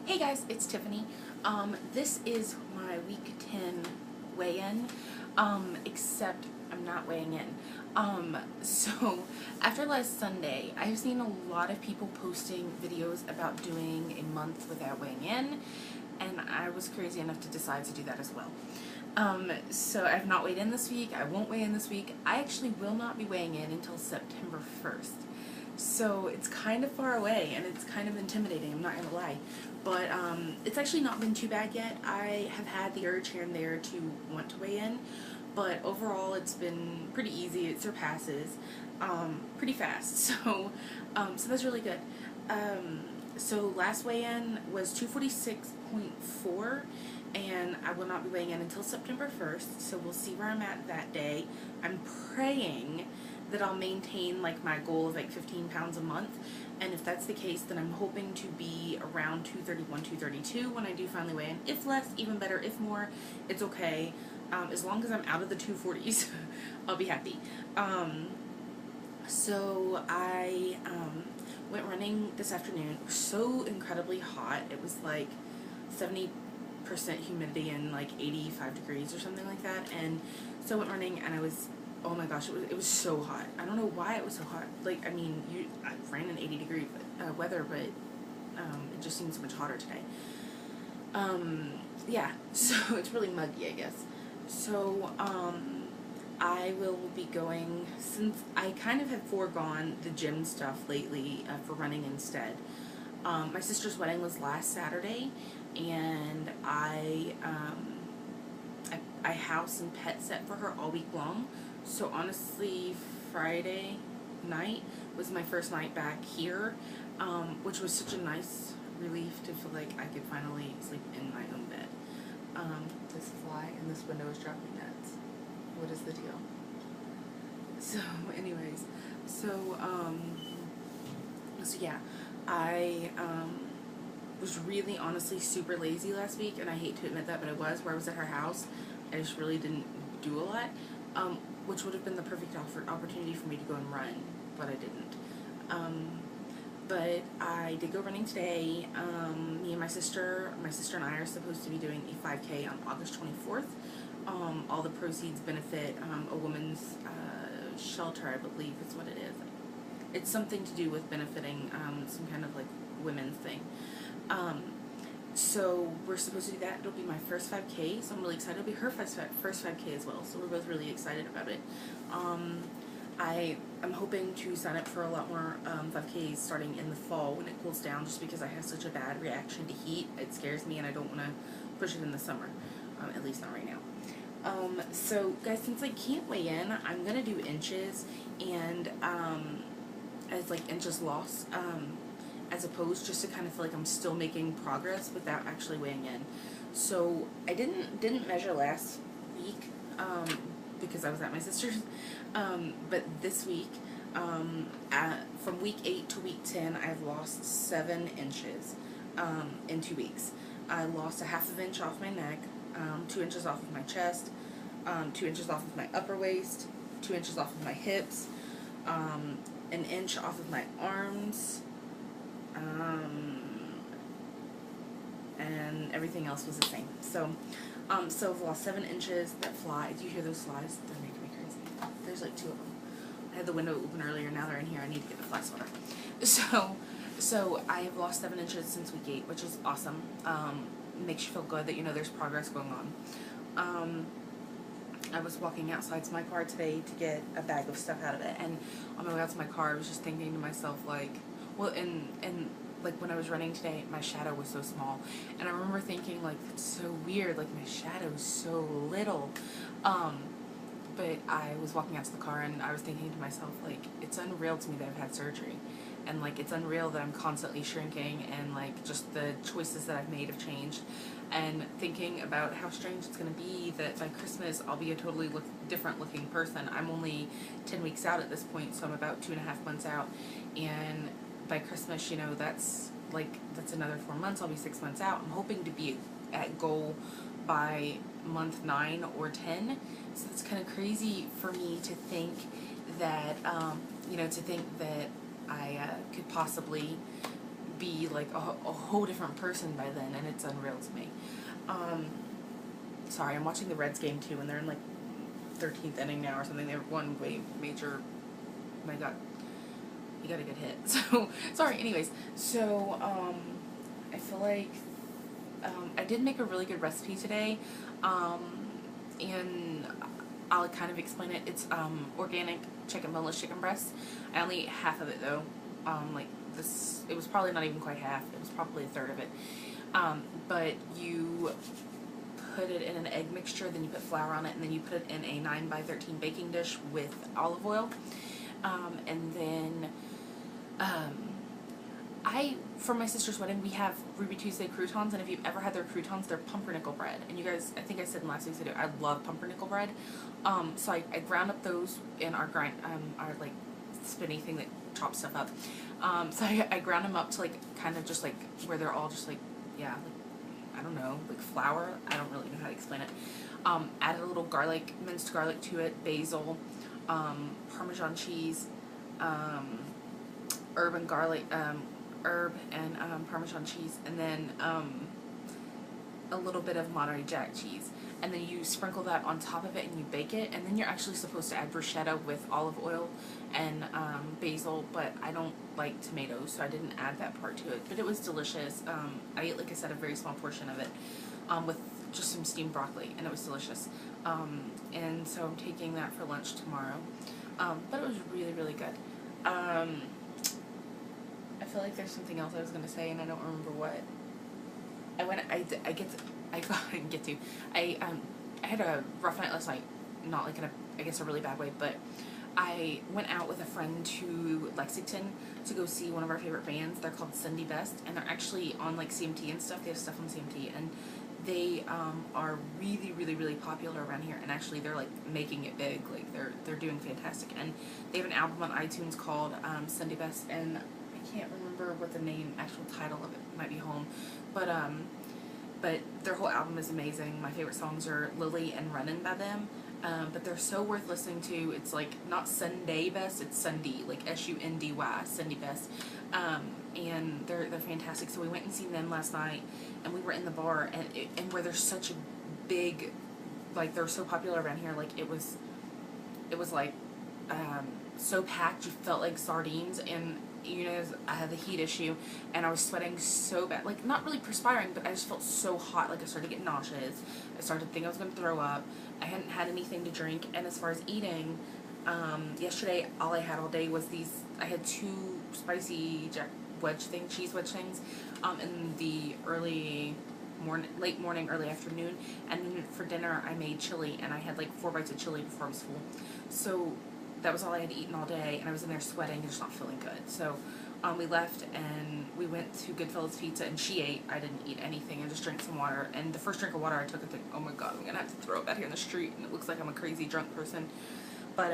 Hey guys, it's Tiffany. This is my week 10 weigh-in, except I'm not weighing in. So after last Sunday, I've seen a lot of people posting videos about doing a month without weighing in, and I was crazy enough to decide to do that as well. So I've not weighed in this week. I won't weigh in this week. I actually will not be weighing in until September 1st. So it's kind of far away and it's kind of intimidating, I'm not gonna lie. But it's actually not been too bad yet. I have had the urge here and there to want to weigh in, but overall it's been pretty easy. It surpasses pretty fast, so that's really good. So last weigh-in was 246.4, and I will not be weighing in until September 1st, so we'll see where I'm at that day. I'm praying that I'll maintain like my goal of like 15 pounds a month, and if that's the case, then I'm hoping to be around 231, 232 when I do finally weigh in. If less, even better. If more, it's okay. As long as I'm out of the 240s, I'll be happy. So I went running this afternoon. It was so incredibly hot. It was like 70% humidity and like 85 degrees or something like that. And so I went running and I was, oh my gosh, it was so hot. I don't know why it was so hot. Like, I mean, I ran in 80-degree weather, but it just seems so much hotter today. Yeah, so it's really muggy, I guess. So, I will be going, since I kind of have foregone the gym stuff lately for running instead. My sister's wedding was last Saturday, and I house and pet set for her all week long. So honestly, Friday night was my first night back here, which was such a nice relief to feel like I could finally sleep in my own bed. This is why, and this window is driving me nuts. What is the deal? So, anyways, so yeah, I was really honestly super lazy last week, and I hate to admit that, but I was. Where I was at her house, I just really didn't do a lot, which would have been the perfect opportunity for me to go and run, but I didn't. But I did go running today. Me and my sister and I are supposed to be doing a 5K on August 24th. All the proceeds benefit a woman's shelter, I believe is what it is. It's something to do with benefiting some kind of like women's thing. So we're supposed to do that. It'll be my first 5K, so I'm really excited. It'll be her first 5K as well, so we're both really excited about it. I am hoping to sign up for a lot more 5Ks starting in the fall when it cools down, just because I have such a bad reaction to heat. It scares me and I don't want to push it in the summer, at least not right now. So guys, since I can't weigh in, I'm going to do inches and as like inches lost, as opposed just to kind of feel like I'm still making progress without actually weighing in. So I didn't measure last week because I was at my sister's, but this week, from week 8 to week 10, I've lost 7 inches in 2 weeks. I lost a ½ inch off my neck, 2 inches off of my chest, 2 inches off of my upper waist, 2 inches off of my hips, an inch off of my arms, and everything else was the same. So I've lost 7 inches. That fly, do you hear those flies? They're making me crazy. There's like 2 of them. I had the window open earlier, now they're in here. I need to get the fly swatter. So I have lost 7 inches since week 8, which is awesome. Makes you feel good that you know there's progress going on. I was walking outside my car today to get a bag of stuff out of it, and on my way out to my car, I was just thinking to myself, like, well, and like when I was running today, my shadow was so small, and I remember thinking, like, it's so weird, like my shadow is so little. But I was walking out to the car and I was thinking to myself, like, it's unreal to me that I've had surgery, and like it's unreal that I'm constantly shrinking, and like just the choices that I've made have changed, and thinking about how strange it's going to be that by Christmas I'll be a totally different looking person. I'm only 10 weeks out at this point, so I'm about 2.5 months out, and by Christmas, you know, that's another 4 months. I'll be 6 months out. I'm hoping to be at goal by month 9 or 10. So it's kind of crazy for me to think that, I could possibly be like a whole different person by then, and it's unreal to me. Sorry, I'm watching the Reds game too, and they're in like 13th inning now or something. They won way major. Oh my God, he got a good hit. So sorry. Anyways, so I feel like I did make a really good recipe today, and I'll kind of explain it. It's organic boneless chicken breast. I only ate half of it though. Like this, it was probably not even quite half. It was probably a third of it. But you put it in an egg mixture, then you put flour on it, and then you put it in a 9x13 baking dish with olive oil. And then for my sister's wedding, we have Ruby Tuesday croutons, and if you've ever had their croutons, they're pumpernickel bread. And you guys, I think I said in last week's video, I love pumpernickel bread. So I ground up those in our like spinny thing that chops stuff up. So I ground them up to like kind of just like where they're all just like, yeah, like, I don't know, like flour. I don't really know how to explain it. Added a little garlic, minced garlic to it, basil, Parmesan cheese, herb and Parmesan cheese, and then a little bit of Monterey Jack cheese. And then you sprinkle that on top of it and you bake it, and then you're actually supposed to add bruschetta with olive oil and basil, but I don't like tomatoes, so I didn't add that part to it, but it was delicious. I ate, like I said, a very small portion of it with just some steamed broccoli, and it was delicious. And so I'm taking that for lunch tomorrow, but it was really, really good. I feel like there's something else I was going to say, and I don't remember what. I had a rough night last night, not like in a really bad way, but I went out with a friend to Lexington to go see one of our favorite bands. They're called Sunday Best, and they're actually on like CMT and stuff. They have stuff on CMT, and they are really, really, really popular around here, and actually they're like making it big. Like they're doing fantastic, and they have an album on iTunes called Sunday Best, and I can't remember what the actual title of it might be Home, but their whole album is amazing. My favorite songs are Lily and Runnin' by them, but they're so worth listening to. It's like not Sunday Best, it's Sunday, like Sundy, Sunday Best, and they're fantastic. So we went and seen them last night, and we were in the bar, and where there's such a big, like they're so popular around here, like it was like so packed you felt like sardines, and you know, I had the heat issue, and I was sweating so bad, like not really perspiring, but I just felt so hot. Like I started to get nauseous. I started to think I was going to throw up. I hadn't had anything to drink, and as far as eating, yesterday all I had all day was I had 2 spicy cheese wedge things, in the late morning, early afternoon, and then for dinner I made chili, and I had like 4 bites of chili before I was full. So that was all I had eaten all day, and I was in there sweating and just not feeling good. So we left, and we went to Goodfellas Pizza, and she ate. I didn't eat anything. I just drank some water, and the first drink of water I took, I think, oh my God, I'm going to have to throw up out here in the street, and it looks like I'm a crazy drunk person. But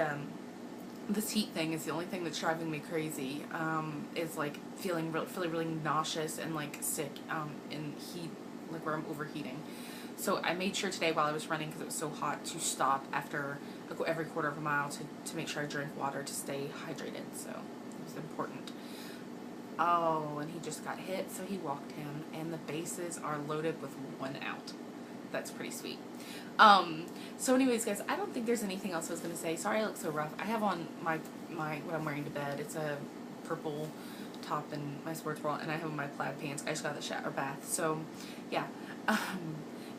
this heat thing is the only thing that's driving me crazy, is like feeling really nauseous and like sick in heat, like where I'm overheating. So I made sure today while I was running, because it was so hot, to stop after every quarter of a mile to make sure I drink water to stay hydrated. So it was important. Oh, and he just got hit, so he walked him, and the bases are loaded with 1 out. That's pretty sweet. So anyways, guys, I don't think there's anything else I was going to say. Sorry I look so rough. I have on my what I'm wearing to bed. It's a purple top and my sports bra, and I have my plaid pants. I just got the shower bath. So, yeah.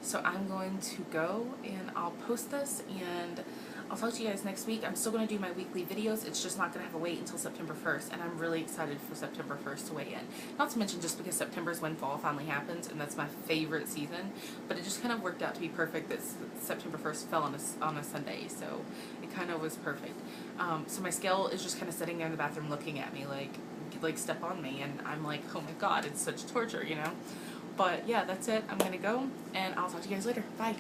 So I'm going to go, and I'll post this, and I'll talk to you guys next week. I'm still going to do my weekly videos. It's just not going to have a wait until September 1st, and I'm really excited for September 1st to weigh in. Not to mention just because September is when fall finally happens, and that's my favorite season, but it just kind of worked out to be perfect that September 1st fell on a Sunday, so it kind of was perfect. So my scale is just kind of sitting there in the bathroom looking at me like step on me, and I'm like, oh my God, it's such torture, you know? But yeah, that's it. I'm going to go, and I'll talk to you guys later. Bye.